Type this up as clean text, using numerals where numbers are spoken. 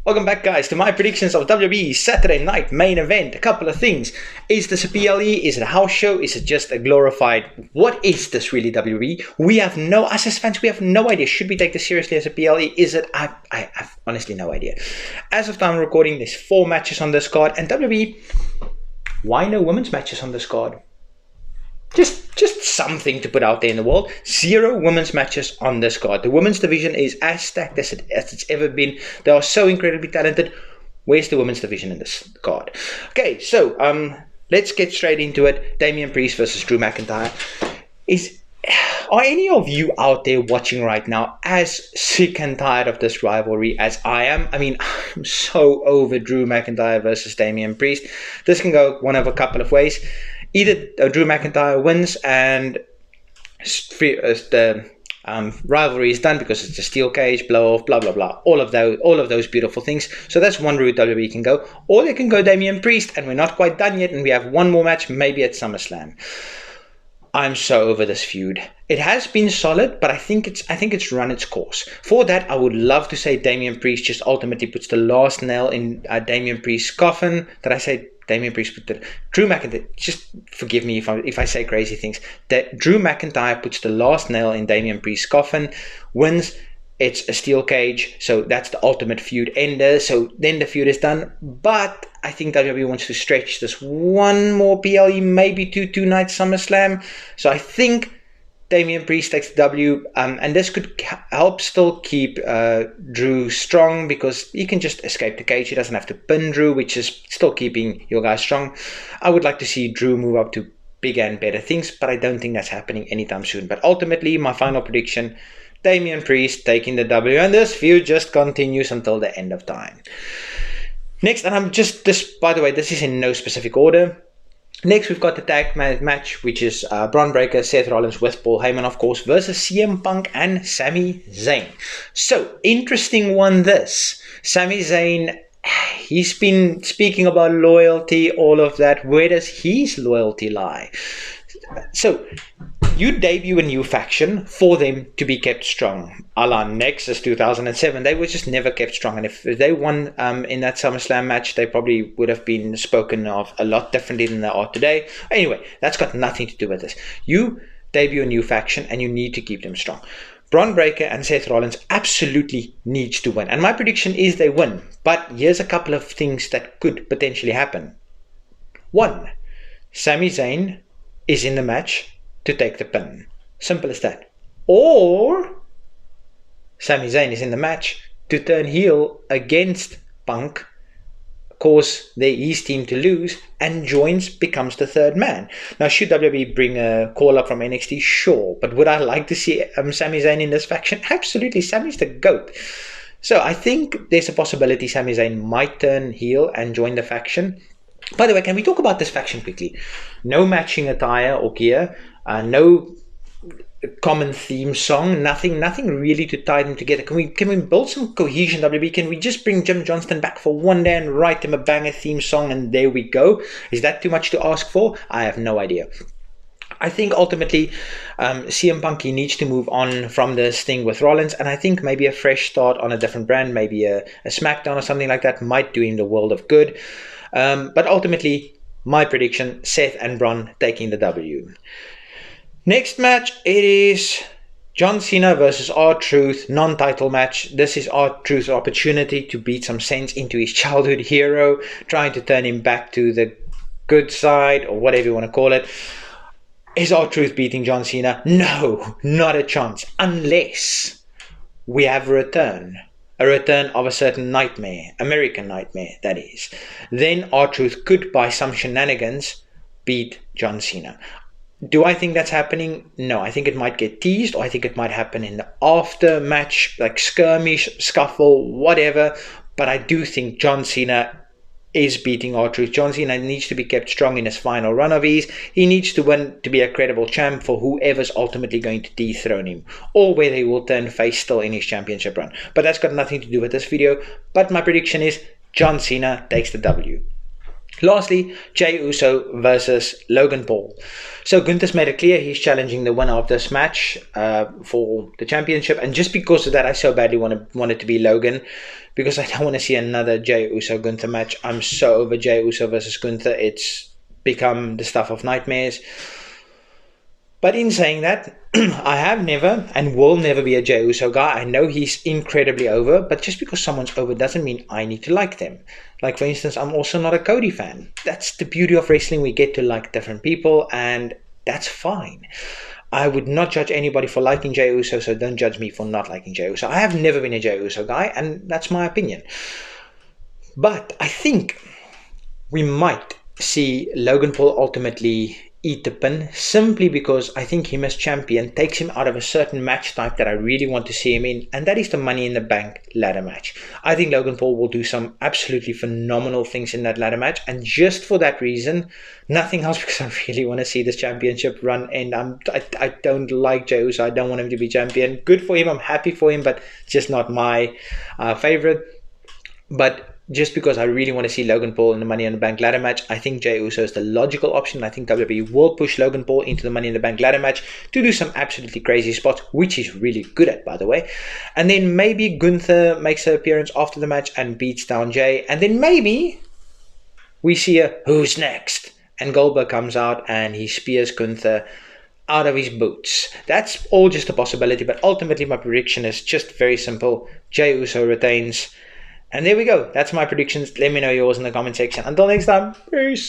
Welcome back, guys, to my predictions of WWE Saturday night main event. A couple of things. Is this a PLE? Is it a house show? Is it just a glorified... What is this really, WWE? We have no... Us as fans, we have no idea. Should we take this seriously as a PLE? Is it? I have honestly no idea. As of time of recording, there's 4 matches on this card. And WWE, why no women's matches on this card? Just something to put out there in the world. 0 women's matches on this card. The women's division is as stacked as it's ever been. They are so incredibly talented. Where's the women's division in this card? Okay, so let's get straight into it. Damian Priest versus Drew McIntyre. Are any of you out there watching right now as sick and tired of this rivalry as I am? I mean, I'm so over Drew McIntyre versus Damian Priest. This can go one of a couple of ways. Either Drew McIntyre wins and the rivalry is done because it's a steel cage, blow off, blah blah blah, all of those beautiful things. So that's one route WWE can go, or they can go Damian Priest, and we're not quite done yet, and we have one more match, maybe at SummerSlam. I'm so over this feud. It has been solid, but I think it's run its course. For that, I would love to say Damian Priest just ultimately puts the last nail in Damian Priest's coffin. Did I say Damian Priest put the... Drew McIntyre, just forgive me if I say crazy things. That Drew McIntyre puts the last nail in Damian Priest's coffin, wins. It's a steel cage, so that's the ultimate feud ender. So then the feud is done. But I think WWE wants to stretch this one more PLE, maybe two nights SummerSlam. So I think Damian Priest takes the W, and this could help still keep Drew strong because he can just escape the cage. He doesn't have to pin Drew, which is still keeping your guy strong. I would like to see Drew move up to bigger and better things, but I don't think that's happening anytime soon. But ultimately, my final prediction, Damian Priest taking the W, and this feud just continues until the end of time. Next, and by the way, this is in no specific order. Next, we've got the tag match, which is Bron Breakker, Seth Rollins with Paul Heyman, of course, versus CM Punk and Sami Zayn. So, interesting one this. Sami Zayn, he's been speaking about loyalty, all of that. Where does his loyalty lie? So, you debut a new faction for them to be kept strong. A la Nexus 2007, they were just never kept strong. And if they won in that SummerSlam match, they probably would have been spoken of a lot differently than they are today. Anyway, that's got nothing to do with this. You debut a new faction and you need to keep them strong. Bron Breakker and Seth Rollins absolutely needs to win. And my prediction is they win. But here's a couple of things that could potentially happen. 1. Sami Zayn is in the match to take the pin. Simple as that. Or Sami Zayn is in the match to turn heel against Punk, cause his team to lose, and becomes the third man. Now, should WWE bring a call up from NXT? Sure. But would I like to see Sami Zayn in this faction? Absolutely. Sami's the GOAT. So I think there's a possibility Sami Zayn might turn heel and join the faction. By the way, can we talk about this faction quickly? No matching attire or gear, no common theme song, nothing really to tie them together. Can we build some cohesion, WWE? Can we just bring Jim Johnston back for one day and write him a banger theme song and there we go? Is that too much to ask for? I have no idea. I think ultimately CM Punk needs to move on from this thing with Rollins, and I think maybe a fresh start on a different brand, maybe a SmackDown or something like that might do him the world of good. But ultimately, my prediction, Seth and Bron taking the W. Next match, it is John Cena versus R-Truth, non-title match. This is R-Truth's opportunity to beat some sense into his childhood hero, trying to turn him back to the good side, or whatever you want to call it. Is R-Truth beating John Cena? No, not a chance, unless we have a return of a certain nightmare, American Nightmare, that is. Then R-Truth could, by some shenanigans, beat John Cena. Do I think that's happening? No, I think it might get teased, or I think it might happen in the after match, like skirmish, scuffle, whatever. But I do think John Cena is beating R-Truth. John Cena needs to be kept strong in his final run of his. He needs to win to be a credible champ for whoever's ultimately going to dethrone him, or whether he will turn face still in his championship run. But that's got nothing to do with this video. But my prediction is John Cena takes the W. Lastly, Jey Uso versus Logan Paul. So Gunther's made it clear he's challenging the winner of this match for the championship, and just because of that, I so badly want it to be Logan, because I don't want to see another Jey Uso Gunther match. I'm so over Jey Uso versus Gunther. It's become the stuff of nightmares. But in saying that, I have never and will never be a Jey Uso guy. I know he's incredibly over, but just because someone's over doesn't mean I need to like them. Like, for instance, I'm also not a Cody fan. That's the beauty of wrestling. We get to like different people, and that's fine. I would not judge anybody for liking Jey Uso, so don't judge me for not liking Jey Uso. I have never been a Jey Uso guy, and that's my opinion. But I think we might see Logan Paul ultimately eat the pin, simply because I think him as champion takes him out of a certain match type that I really want to see him in, and that is the Money in the Bank ladder match. I think Logan Paul will do some absolutely phenomenal things in that ladder match, and just for that reason, nothing else, because I really want to see this championship run end. I don't like Jey Uso. I don't want him to be champion. Good for him. I'm happy for him, but just not my favorite. But just because I really want to see Logan Paul in the Money in the Bank ladder match, I think Jey Uso is the logical option. I think WWE will push Logan Paul into the Money in the Bank ladder match to do some absolutely crazy spots, which he's really good at, by the way. And then maybe Gunther makes an appearance after the match and beats down Jey. And then maybe we see a who's next? And Goldberg comes out and he spears Gunther out of his boots. That's all just a possibility, but ultimately my prediction is just very simple. Jey Uso retains. And there we go. That's my predictions. Let me know yours in the comment section. Until next time, peace.